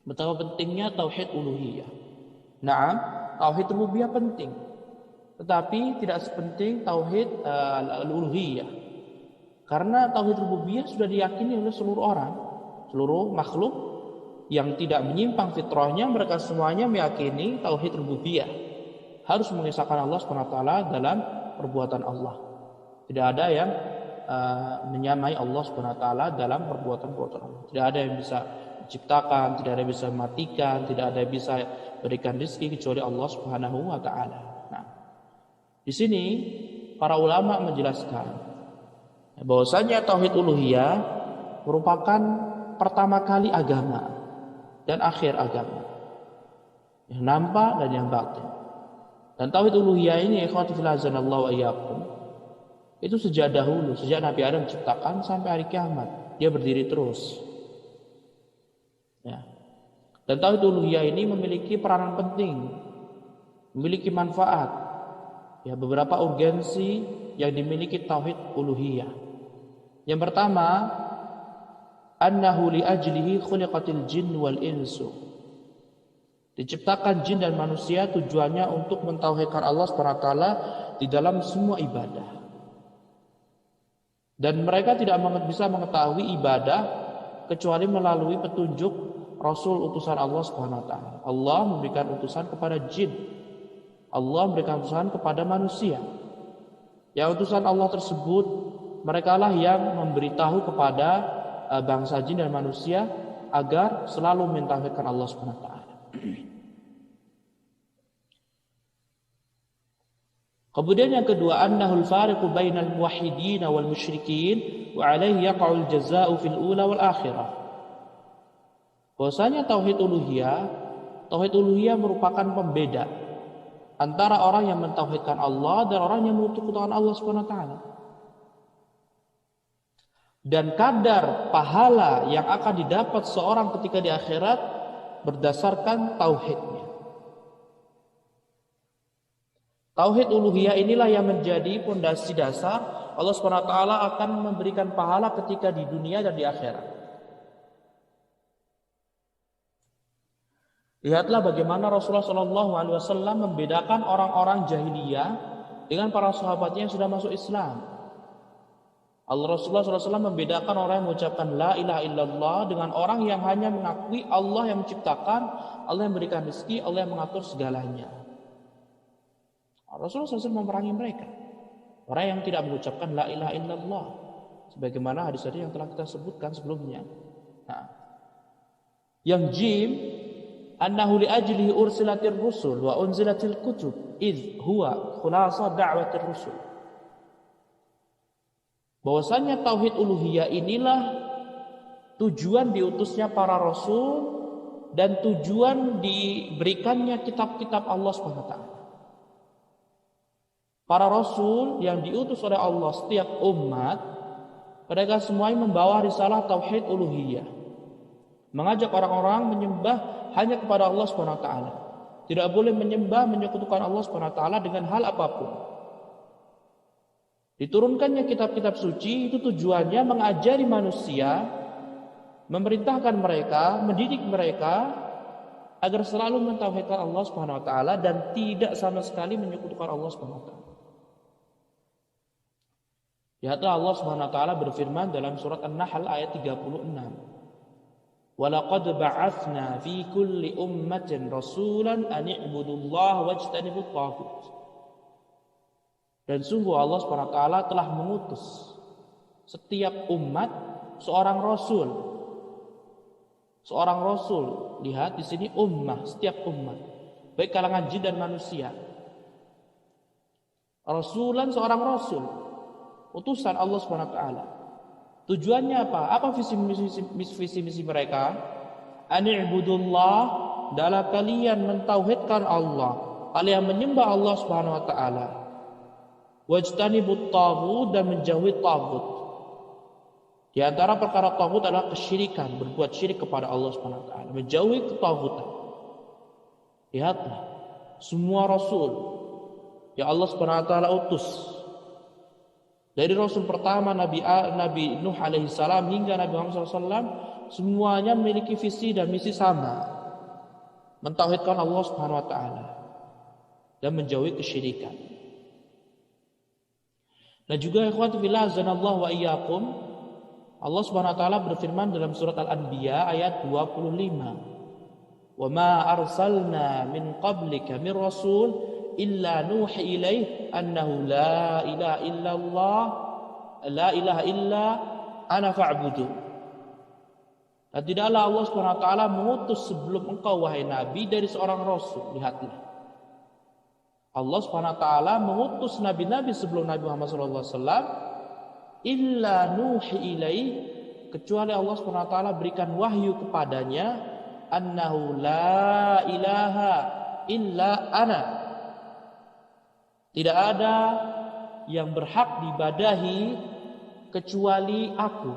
betapa pentingnya tauhid uluhiyah. Naam, tauhid rububiyah penting, tetapi tidak sepenting tauhid uluhiyah. Karena tauhid rububiyah sudah diyakini oleh seluruh orang, seluruh makhluk yang tidak menyimpang fitrahnya, mereka semuanya meyakini tauhid rububiyah. Harus mengesahkan Allah SWT dalam perbuatan Allah. Tidak ada yang menyamai Allah SWT dalam perbuatan-perbuatan Allah. Tidak ada yang bisa menciptakan, tidak ada yang bisa mematikan, tidak ada yang bisa berikan rezeki kecuali Allah SWT. Nah, di sini para ulama menjelaskan bahwasanya tauhid uluhiyah merupakan pertama kali agama dan akhir agama, yang nampak dan yang batin. Dan tauhid uluhiyah ini, ikhwati fillah azanallahu wa iyyakum, itu sejak dahulu, sejak Nabi Adam diciptakan sampai hari kiamat, dia berdiri terus. Ya. Dan tauhid uluhiyah ini memiliki peranan penting, memiliki manfaat. Ya, beberapa urgensi yang dimiliki tauhid uluhiyah. Yang pertama, annahu li ajlihi khuliqatil jinn wal insu. Diciptakan jin dan manusia tujuannya untuk mentauhidkan Allah SWT di dalam semua ibadah. Dan mereka tidak bisa mengetahui ibadah kecuali melalui petunjuk Rasul utusan Allah SWT. Allah memberikan utusan kepada jin, Allah memberikan utusan kepada manusia. Yang utusan Allah tersebut, merekalah yang memberitahu kepada bangsa jin dan manusia agar selalu mentauhidkan Allah SWT. Kemudian yang kedua, annahul fariqu bainal muwahhidin wal musyrikin wa alaihi yaqa'ul jazaa'u fil ula wal akhirah. Bahwasanya tauhid uluhiyah merupakan pembeda antara orang yang mentauhidkan Allah dan orang yang menyekutukan Allah Subhanahu wa taala. Dan kadar pahala yang akan didapat seorang ketika di akhirat berdasarkan tauhidnya. Tauhid uluhiyah inilah yang menjadi pondasi dasar Allah SWT akan memberikan pahala ketika di dunia dan di akhirat. Lihatlah bagaimana Rasulullah SAW membedakan orang-orang jahiliyah dengan para sahabatnya yang sudah masuk Islam. Rasulullah SAW membedakan orang yang mengucapkan la ilaha illallah dengan orang yang hanya mengakui Allah yang menciptakan, Allah yang memberikan rezeki, Allah yang mengatur segalanya. Rasulullah SAW memerangi mereka, orang yang tidak mengucapkan la ilaha illallah, sebagaimana hadis-hadis yang telah kita sebutkan sebelumnya. Nah, yang jim, annahu li ajlihi ursilatir rusul wa unzilatil kutub idh huwa khulasa da'watir rusul. Bahwasanya tauhid uluhiyah inilah tujuan diutusnya para rasul dan tujuan diberikannya kitab-kitab Allah SWT. Para rasul yang diutus oleh Allah setiap umat, mereka semuanya membawa risalah tauhid uluhiyah, mengajak orang-orang menyembah hanya kepada Allah SWT. Tidak boleh menyekutukan Allah SWT dengan hal apapun. Diturunkannya kitab-kitab suci itu tujuannya mengajari manusia, memerintahkan mereka, mendidik mereka agar selalu mentauhidkan Allah SWT dan tidak sama sekali menyekutukan Allah SWT. Lihatlah Allah SWT berfirman dalam surat An-Nahl ayat 36. Walaqad ba'atsna fi kulli ummatin rasulan an i'budullaha wajtanibut taghut. Dan sungguh Allah SWT telah mengutus setiap umat seorang rasul. Seorang rasul, lihat di sini ummah, setiap umat, baik kalangan jin dan manusia. Rasulan, seorang rasul, utusan Allah SWT. Tujuannya apa? Apa visi misi mereka? Ani'budullah, dalam kalian mentauhidkan Allah, kalian menyembah Allah SWT. Wajtanibut taghut, dan menjauhi taghut. Di antara perkara taghut adalah kesyirikan, berbuat syirik kepada Allah SWT, menjauhi ketaghutan. Lihatlah, semua rasul yang Allah SWT utus, dari rasul pertama Nabi Nuh alaihi salam hingga Nabi Muhammad SAW, semuanya memiliki visi dan misi sama, mentauhidkan Allah Subhanahu wa taala dan menjauhi kesyirikan. Dan juga ikhwati fillah azanallahu wa iyyakum, Allah Subhanahu wa taala berfirman dalam surat Al-Anbiya ayat 25. "Wa ma arsalna min qablika min rasul illa nuhi ilaih annahu la ilaha illallah la ilaha illa ana fa'budu." Dan tidaklah Allah Subhanahu wa taala mengutus sebelum engkau wahai Nabi dari seorang rasul. Lihatlah, Allah Subhanahu wa taala mengutus nabi-nabi sebelum Nabi Muhammad sallallahu alaihi wasallam illa nuhi ilaih, kecuali Allah Subhanahu wa taala berikan wahyu kepadanya annahu la ilaha illa ana, tidak ada yang berhak diibadahi kecuali aku,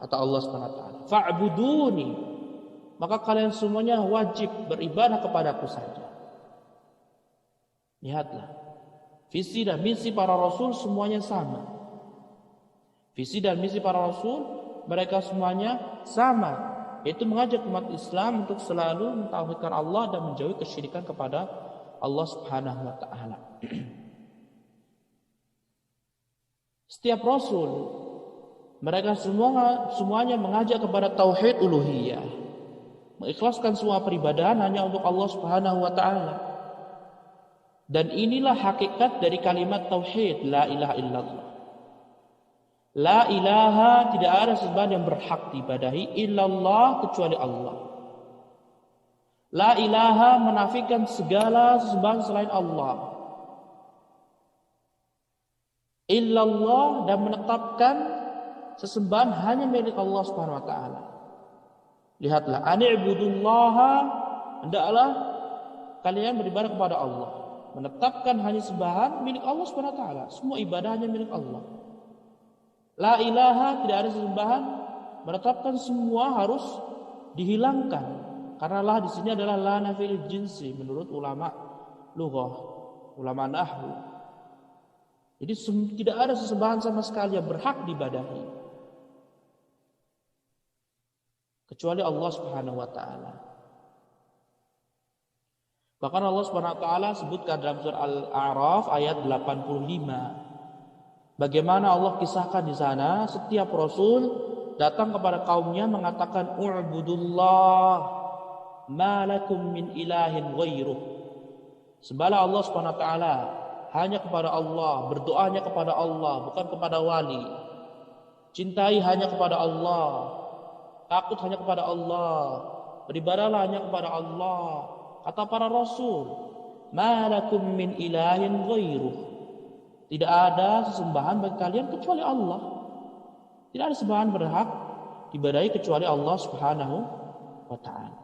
kata Allah Subhanahu wa taala. Fa'buduni, maka kalian semuanya wajib beribadah kepadaku saja. Lihatlah, visi dan misi para rasul semuanya sama. Visi dan misi para rasul mereka semuanya sama, yaitu mengajak umat Islam untuk selalu mentauhidkan Allah dan menjauhi kesyirikan kepada Allah Subhanahu wa taala. Setiap rasul mereka semuanya mengajak kepada tauhid uluhiyah, mengikhlaskan semua peribadahan hanya untuk Allah Subhanahu wa taala. Dan inilah hakikat dari kalimat tauhid la ilaha illallah. La ilaha, tidak ada sesembahan yang berhak diibadahi illallah kecuali Allah. La ilaha menafikan segala sesembahan selain Allah. Illallah, dan menetapkan sesembahan hanya milik Allah Subhanahu wa taala. Lihatlah, ani'budullaha, hendaklah kalian beribadah kepada Allah. Menetapkan hanya sembahan milik Allah Subhanahu wa taala. Semua ibadah hanya milik Allah. La ilaha, tidak ada sesembahan, menetapkan semua harus dihilangkan. Karena lah di sini adalah la nafil jinsi menurut ulama lughah, ulama nahwu. Jadi tidak ada sesembahan sama sekali yang berhak diibadahi kecuali Allah Subhanahu wa taala. Bahkan Allah Subhanahu wa taala sebutkan dalam surah Al-A'raf ayat 85. Bagaimana Allah kisahkan di sana setiap rasul datang kepada kaumnya mengatakan u'budullah ma lakum min ilahin ghairuh. Sembahlah Allah Subhanahu wa taala, hanya kepada Allah, berdoanya kepada Allah, bukan kepada wali. Cintai hanya kepada Allah, takut hanya kepada Allah, beribadahlah hanya kepada Allah. Kata para rasul, ma lakum min ilahin ghairuh. Tidak ada sesembahan bagi kalian kecuali Allah. Tidak ada sembahan berhak diibadahi kecuali Allah Subhanahu wa taala.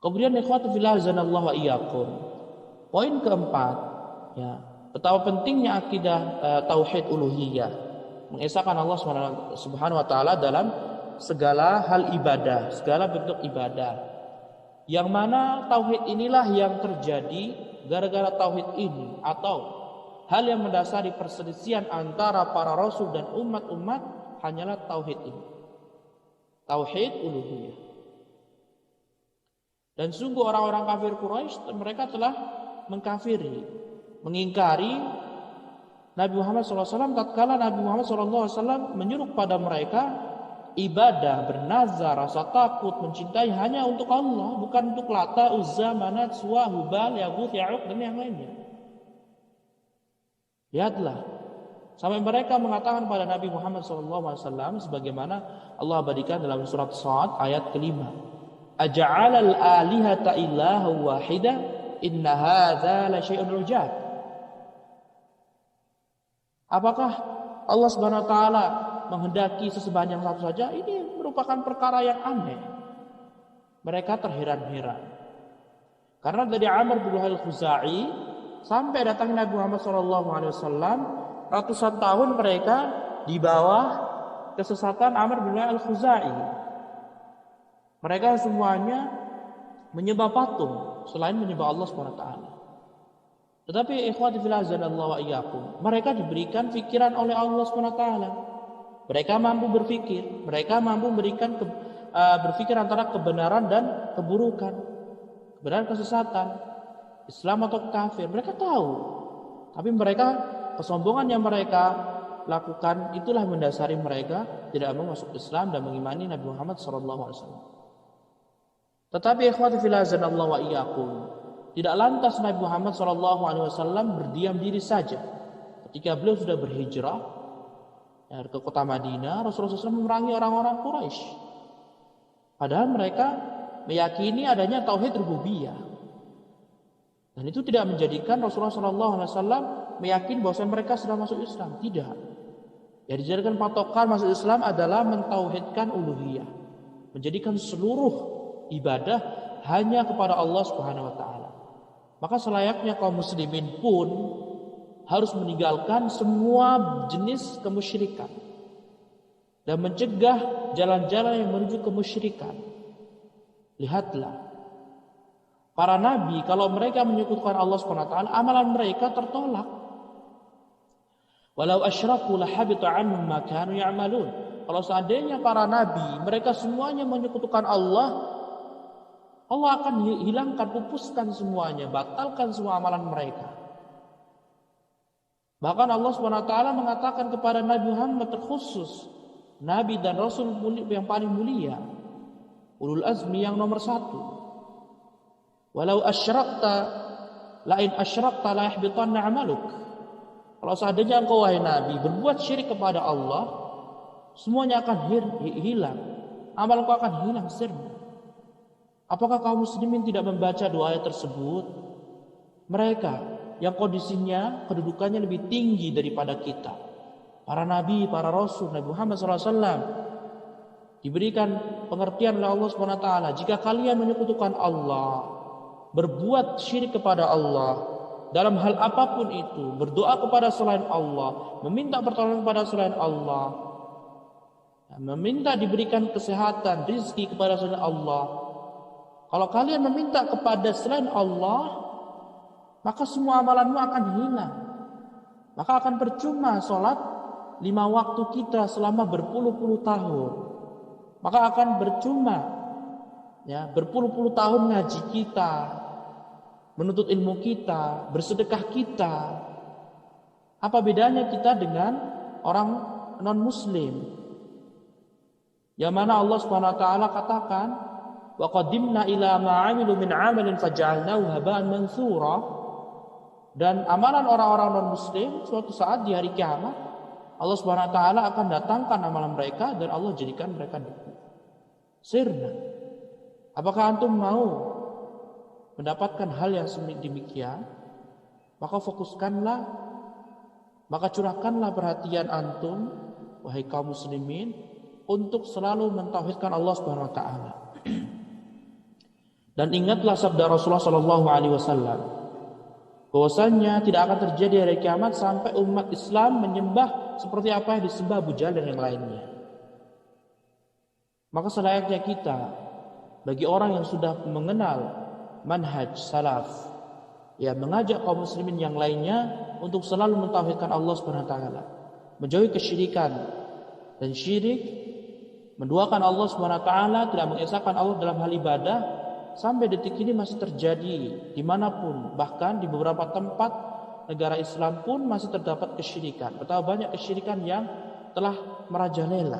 Kemudian ikhwatu fillah azanallahu wa iyyakum. Poin keempat, ya, betapa pentingnya akidah tauhid uluhiyah, mengesahkan Allah Subhanahu wa taala dalam segala hal ibadah, segala bentuk ibadah. Yang mana tauhid inilah yang terjadi gara-gara tauhid ini, atau hal yang mendasari perselisihan antara para rasul dan umat-umat hanyalah tauhid ini. Tauhid uluhiyah. Dan sungguh orang-orang kafir Quraisy mereka telah mengkafiri, mengingkari Nabi Muhammad SAW tatkala Nabi Muhammad SAW menyuruh pada mereka ibadah, bernazar, rasa takut, mencintai hanya untuk Allah, bukan untuk Lata, Uzza, Manat, Suwa, Hubal, Yaghut, Ya'uq, dan yang lainnya. Lihatlah, sampai mereka mengatakan pada Nabi Muhammad SAW sebagaimana Allah abadikan dalam surat Shad ayat kelima. Aja'alal alihata ilaha wahida inna hadza la syai'un ujab. Apakah Allah Subhanahu wa taala menghendaki sesembahan yang satu saja? Ini merupakan perkara yang aneh. Mereka terheran-heran. Karena dari Amr bin Al-Khuzai sampai datangnya Nabi Muhammad SAW, ratusan tahun mereka di bawah kesesatan Amr bin Al-Khuzai. Mereka semuanya menyembah patung selain menyembah Allah Subhanahu wa taala. Tetapi ikhwati fillah azanallahu wa iyyakum, mereka diberikan pikiran oleh Allah Subhanahu wa taala. Mereka mampu berpikir, mereka mampu memberikan berpikir antara kebenaran dan keburukan, kebenaran kesesatan, Islam atau kafir. Mereka tahu, tapi mereka kesombongan yang mereka lakukan itulah mendasari mereka tidak mau masuk Islam dan mengimani Nabi Muhammad SAW. Tetapi ikhwati fillah azanallahu wa iyyakum, tidak lantas Nabi Muhammad SAW berdiam diri saja. Ketika beliau sudah berhijrah ke kota Madinah, Rasulullah SAW memerangi orang-orang Quraisy. Padahal mereka meyakini adanya tauhid rububiyah. Dan itu tidak menjadikan Rasulullah SAW meyakini bahwa mereka sudah masuk Islam. Tidak. Yang dijadikan patokan masuk Islam adalah mentauhidkan uluhiyah, menjadikan seluruh ibadah hanya kepada Allah Subhanahu wa taala. Maka selayaknya kaum muslimin pun harus meninggalkan semua jenis kemusyrikan dan mencegah jalan-jalan yang menuju kemusyrikan. Lihatlah para nabi, kalau mereka menyekutukan Allah Subhanahu wa taala, amalan mereka tertolak. Walau asyraku lahabita anhum ma kanu ya'malun. Kalau seandainya para nabi mereka semuanya menyekutukan Allah, Allah akan hilangkan, pupuskan semuanya, batalkan semua amalan mereka. Bahkan Allah SWT mengatakan kepada Nabi Muhammad terkhusus, Nabi dan Rasul yang paling mulia, ulul azmi yang nomor 1. Walau asyrakta, lain asyrakta la yahbitanna amaluk. Kalau seandainya engkau wahai Nabi berbuat syirik kepada Allah, semuanya akan hilang, amal engkau akan hilang sirna. Apakah kaum muslimin tidak membaca doa tersebut? Mereka yang kondisinya, kedudukannya lebih tinggi daripada kita, para nabi, para rasul, Nabi Muhammad SAW, diberikan pengertian oleh Allah SWT. Jika kalian menyekutukan Allah, berbuat syirik kepada Allah, dalam hal apapun itu, berdoa kepada selain Allah, meminta pertolongan kepada selain Allah, meminta diberikan kesehatan, rezeki kepada selain Allah. Kalau kalian meminta kepada selain Allah, maka semua amalanmu akan hilang. Maka akan percuma sholat 5 waktu kita selama berpuluh-puluh tahun. Maka akan percuma berpuluh-puluh tahun ngaji kita, menuntut ilmu kita, bersedekah kita. Apa bedanya kita dengan orang non-muslim? Yang mana Allah SWT katakan, wa qadimna ila ma 'amilu min 'amalin faj'alnahu haba'an mantsura. Dan amalan orang-orang non-muslim suatu saat di hari kiamat Allah Subhanahu wa taala akan datangkan amalan mereka dan Allah jadikan mereka debu, sirna. Apakah antum mau mendapatkan hal yang demikian? Maka fokuskanlah, maka curahkanlah perhatian antum wahai kaum muslimin untuk selalu mentauhidkan Allah Subhanahu wa taala. Dan ingatlah sabda Rasulullah SAW, bahwasanya tidak akan terjadi hari kiamat sampai umat Islam menyembah seperti apa yang disembah Abu Jahal dan yang lainnya. Maka selayaknya kita, bagi orang yang sudah mengenal manhaj salaf, mengajak kaum muslimin yang lainnya untuk selalu mentauhidkan Allah Subhanahu wa taala, menjauhi kesyirikan dan syirik, menduakan Allah Subhanahu wa taala, tidak mengesahkan Allah dalam hal ibadah. Sampai detik ini masih terjadi dimanapun, bahkan di beberapa tempat negara Islam pun masih terdapat kesyirikan. Betapa banyak kesyirikan yang telah merajalela.